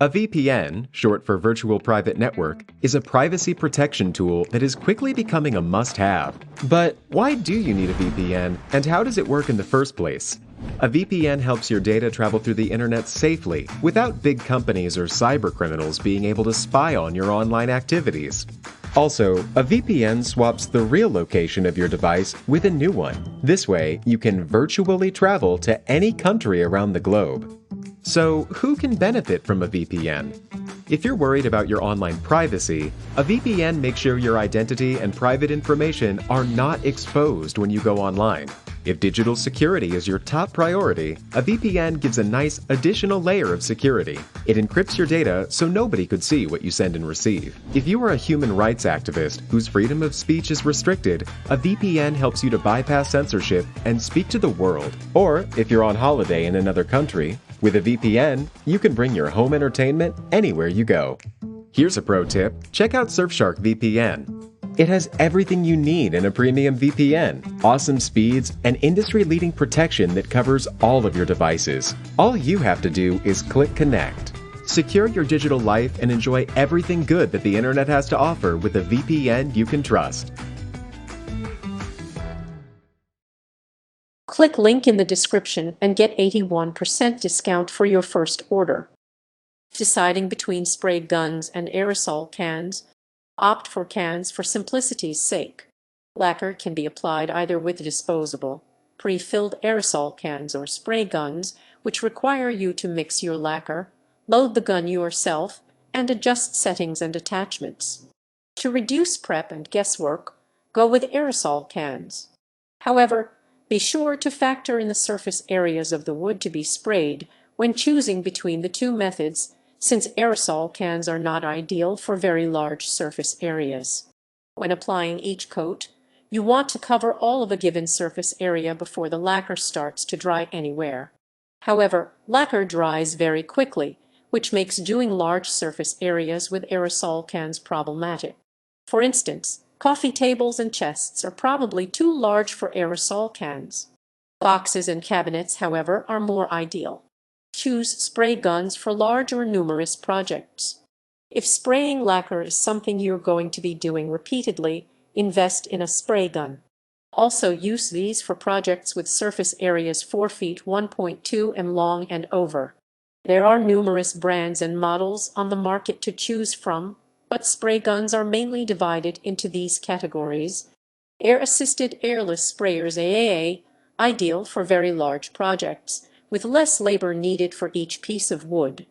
A VPN, short for Virtual Private Network, is a privacy protection tool that is quickly becoming a must-have. But why do you need a VPN, and how does it work in the first place? A VPN helps your data travel through the internet safely, without big companies or cybercriminals being able to spy on your online activities. Also, a VPN swaps the real location of your device with a new one. This way, you can virtually travel to any country around the globe. So, who can benefit from a VPN? If you're worried about your online privacy, a VPN makes sure your identity and private information are not exposed when you go online. If digital security is your top priority, a VPN gives a nice additional layer of security. It encrypts your data so nobody could see what you send and receive. If you are a human rights activist whose freedom of speech is restricted, a VPN helps you to bypass censorship and speak to the world. Or, if you're on holiday in another country, with a VPN, you can bring your home entertainment anywhere you go. Here's a pro tip: check out Surfshark VPN. It has everything you need in a premium VPN, awesome speeds, and industry-leading protection that covers all of your devices. All you have to do is click connect. Secure your digital life and enjoy everything good that the internet has to offer with a VPN you can trust. Click link in the description and get 81% discount for your first order. Deciding between spray guns and aerosol cans, opt for cans for simplicity's sake. Lacquer can be applied either with disposable, pre-filled aerosol cans or spray guns, which require you to mix your lacquer, load the gun yourself, and adjust settings and attachments. To reduce prep and guesswork, go with aerosol cans. However, be sure to factor in the surface areas of the wood to be sprayed when choosing between the two methods, since aerosol cans are not ideal for very large surface areas. When applying each coat, you want to cover all of a given surface area before the lacquer starts to dry anywhere. However, lacquer dries very quickly, which makes doing large surface areas with aerosol cans problematic. For instance, coffee tables and chests are probably too large for aerosol cans. Boxes and cabinets, however, are more ideal. Choose spray guns for large or numerous projects. If spraying lacquer is something you're going to be doing repeatedly, invest in a spray gun. Also use these for projects with surface areas 4 feet 1.2 m long and over. There are numerous brands and models on the market to choose from, but spray guns are mainly divided into these categories. Air-assisted airless sprayers AAA, ideal for very large projects, with less labor needed for each piece of wood.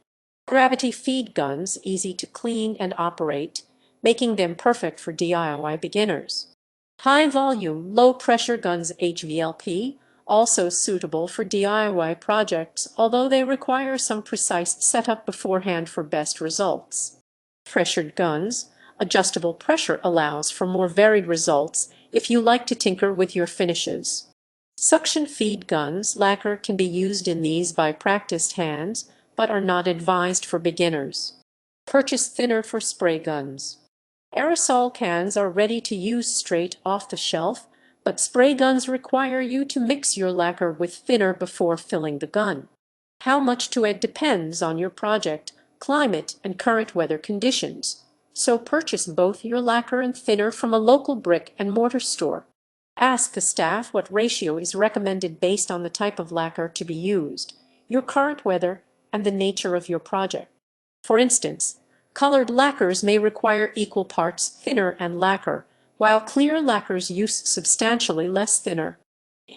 Gravity feed guns, easy to clean and operate, making them perfect for DIY beginners. High-volume, low-pressure guns HVLP, also suitable for DIY projects, although they require some precise setup beforehand for best results. Pressured guns, adjustable pressure allows for more varied results if you like to tinker with your finishes. Suction feed guns, lacquer can be used in these by practiced hands, but are not advised for beginners. Purchase thinner for spray guns. Aerosol cans are ready to use straight off the shelf, but spray guns require you to mix your lacquer with thinner before filling the gun. How much to add depends on your project, climate, and current weather conditions, so purchase both your lacquer and thinner from a local brick and mortar store. Ask the staff what ratio is recommended based on the type of lacquer to be used, your current weather, and the nature of your project. For instance, colored lacquers may require equal parts thinner and lacquer, while clear lacquers use substantially less thinner.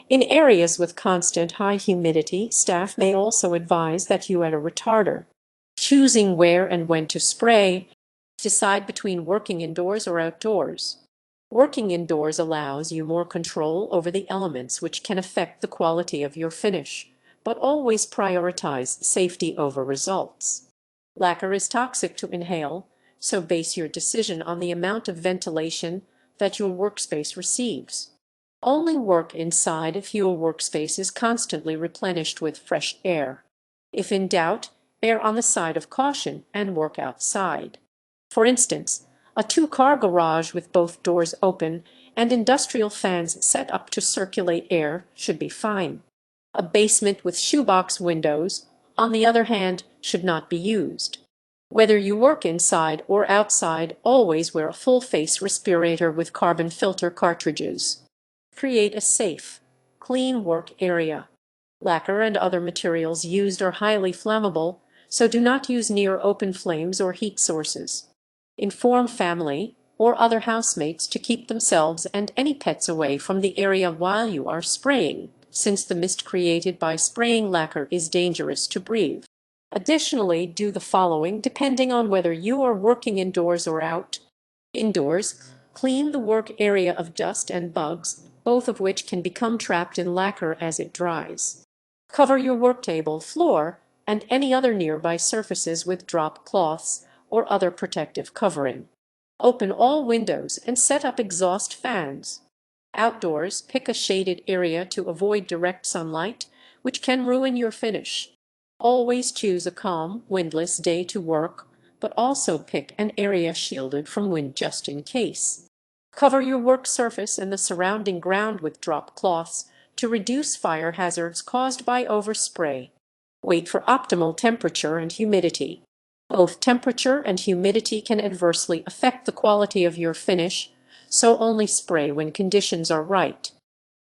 In areas with constant high humidity, staff may also advise that you add a retarder. Choosing where and when to spray, decide between working indoors or outdoors. Working indoors allows you more control over the elements which can affect the quality of your finish, but always prioritize safety over results. Lacquer is toxic to inhale, so base your decision on the amount of ventilation that your workspace receives. Only work inside if your workspace is constantly replenished with fresh air. If in doubt, err on the side of caution and work outside. For instance, a two-car garage with both doors open and industrial fans set up to circulate air should be fine. A basement with shoebox windows, on the other hand, should not be used. Whether you work inside or outside, always wear a full-face respirator with carbon filter cartridges. Create a safe, clean work area. Lacquer and other materials used are highly flammable, so do not use near open flames or heat sources. Inform family or other housemates to keep themselves and any pets away from the area while you are spraying, since the mist created by spraying lacquer is dangerous to breathe. Additionally, do the following depending on whether you are working indoors or out. Indoors, clean the work area of dust and bugs, both of which can become trapped in lacquer as it dries. Cover your work table, floor, and any other nearby surfaces with drop cloths or other protective covering. Open all windows and set up exhaust fans. Outdoors, pick a shaded area to avoid direct sunlight, which can ruin your finish. Always choose a calm, windless day to work, but also pick an area shielded from wind just in case. Cover your work surface and the surrounding ground with drop cloths to reduce fire hazards caused by overspray. Wait for optimal temperature and humidity. Both temperature and humidity can adversely affect the quality of your finish, so only spray when conditions are right.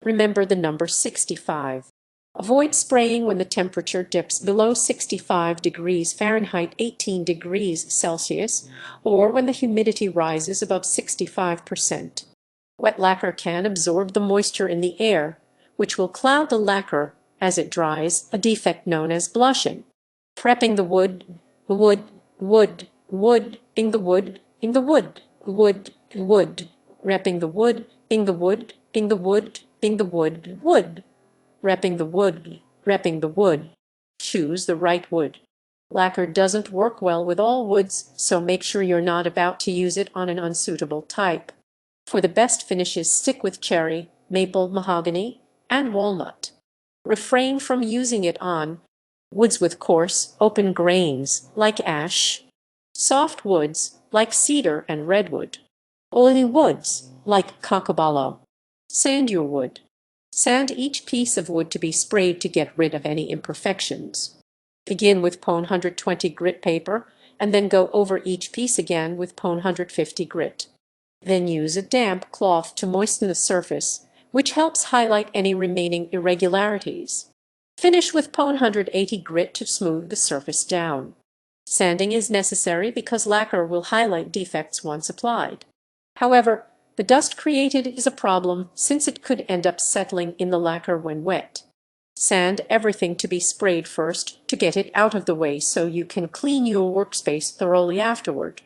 Remember the number 65. Avoid spraying when the temperature dips below 65 degrees Fahrenheit 18 degrees Celsius, or when the humidity rises above 65%. Wet lacquer can absorb the moisture in the air, which will cloud the lacquer as it dries, a defect known as blushing. Prepping the wood, ing the wood, repping the wood, ing the wood, ing the wood, ing the wood. Repping the wood. Choose the right wood. Lacquer doesn't work well with all woods, so make sure you're not about to use it on an unsuitable type. For the best finishes, stick with cherry, maple, mahogany, and walnut. Refrain from using it on woods with coarse, open grains, like ash, soft woods, like cedar and redwood, oily woods, like cocobolo. Sand your wood. Sand each piece of wood to be sprayed to get rid of any imperfections. Begin with Pone 120 grit paper, and then go over each piece again with Pone 150 grit. Then use a damp cloth to moisten the surface, which helps highlight any remaining irregularities. Finish with Pone 180 grit to smooth the surface down. Sanding is necessary because lacquer will highlight defects once applied. However, the dust created is a problem since it could end up settling in the lacquer when wet. Sand everything to be sprayed first to get it out of the way so you can clean your workspace thoroughly afterward.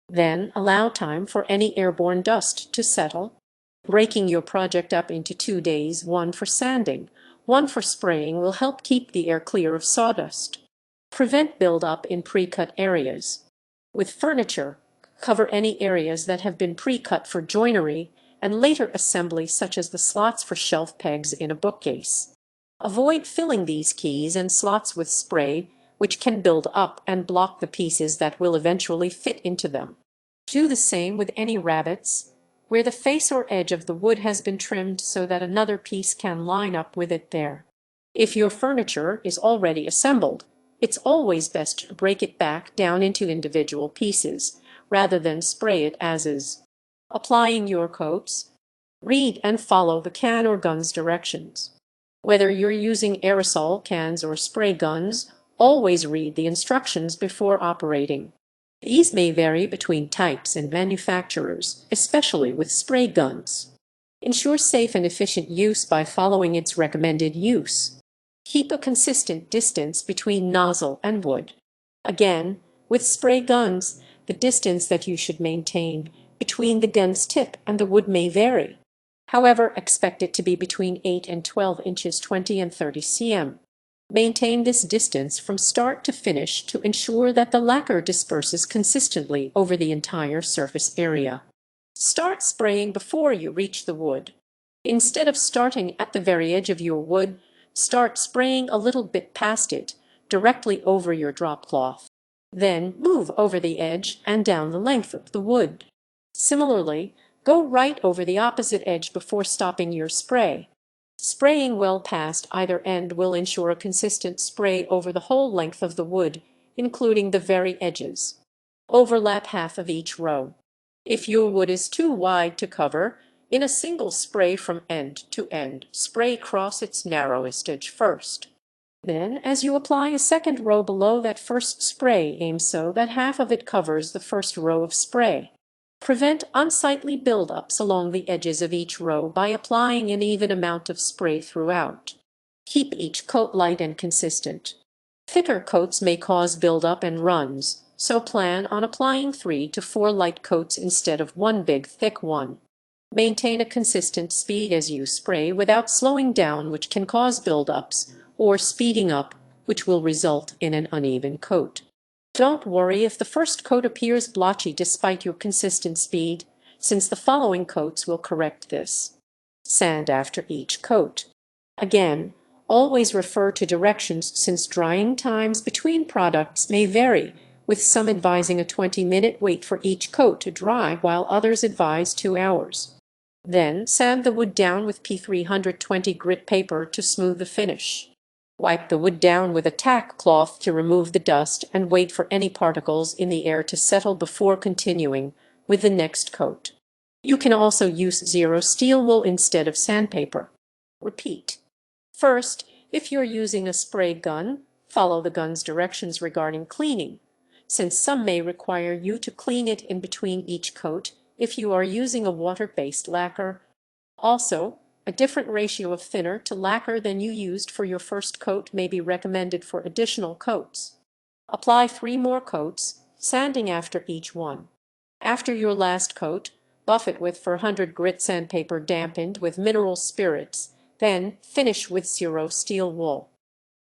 Then allow time for any airborne dust to settle. Breaking your project up into 2 days, one for sanding, one for spraying, will help keep the air clear of sawdust. Prevent buildup in pre-cut areas. With furniture, cover any areas that have been pre-cut for joinery and later assembly, such as the slots for shelf pegs in a bookcase. Avoid filling these keys and slots with spray, which can build up and block the pieces that will eventually fit into them. Do the same with any rabbets, where the face or edge of the wood has been trimmed so that another piece can line up with it there. If your furniture is already assembled, it's always best to break it back down into individual pieces, rather than spray it as is. Applying your coats. Read and follow the can or gun's directions. Whether you're using aerosol cans or spray guns, always read the instructions before operating. These may vary between types and manufacturers, especially with spray guns. Ensure safe and efficient use by following its recommended use. Keep a consistent distance between nozzle and wood. Again, with spray guns, the distance that you should maintain between the gun's tip and the wood may vary. However, expect it to be between 8 and 12 inches 20 and 30 cm. Maintain this distance from start to finish to ensure that the lacquer disperses consistently over the entire surface area. Start spraying before you reach the wood. Instead of starting at the very edge of your wood, start spraying a little bit past it, directly over your drop cloth. Then move over the edge and down the length of the wood. Similarly, go right over the opposite edge before stopping your spray. Spraying well past either end will ensure a consistent spray over the whole length of the wood, including the very edges. Overlap half of each row. If your wood is too wide to cover, in a single spray from end to end, spray across its narrowest edge first. Then, as you apply a second row below that first spray, aim so that half of it covers the first row of spray. Prevent unsightly buildups along the edges of each row by applying an even amount of spray throughout. Keep each coat light and consistent. Thicker coats may cause buildup and runs, so plan on applying 3 to 4 light coats instead of one big thick one. Maintain a consistent speed as you spray without slowing down, which can cause buildups, or speeding up, which will result in an uneven coat. Don't worry if the first coat appears blotchy despite your consistent speed, since the following coats will correct this. Sand after each coat. Again, always refer to directions since drying times between products may vary, with some advising a 20-minute wait for each coat to dry while others advise 2 hours. Then sand the wood down with P320 grit paper to smooth the finish. Wipe the wood down with a tack cloth to remove the dust and wait for any particles in the air to settle before continuing with the next coat. You can also use zero steel wool instead of sandpaper. Repeat. First, if you're using a spray gun, follow the gun's directions regarding cleaning, since some may require you to clean it in between each coat if you are using a water-based lacquer. Also, a different ratio of thinner to lacquer than you used for your first coat may be recommended for additional coats. Apply 3 more coats, sanding after each one. After your last coat, buff it with 400 grit sandpaper dampened with mineral spirits, then finish with zero steel wool.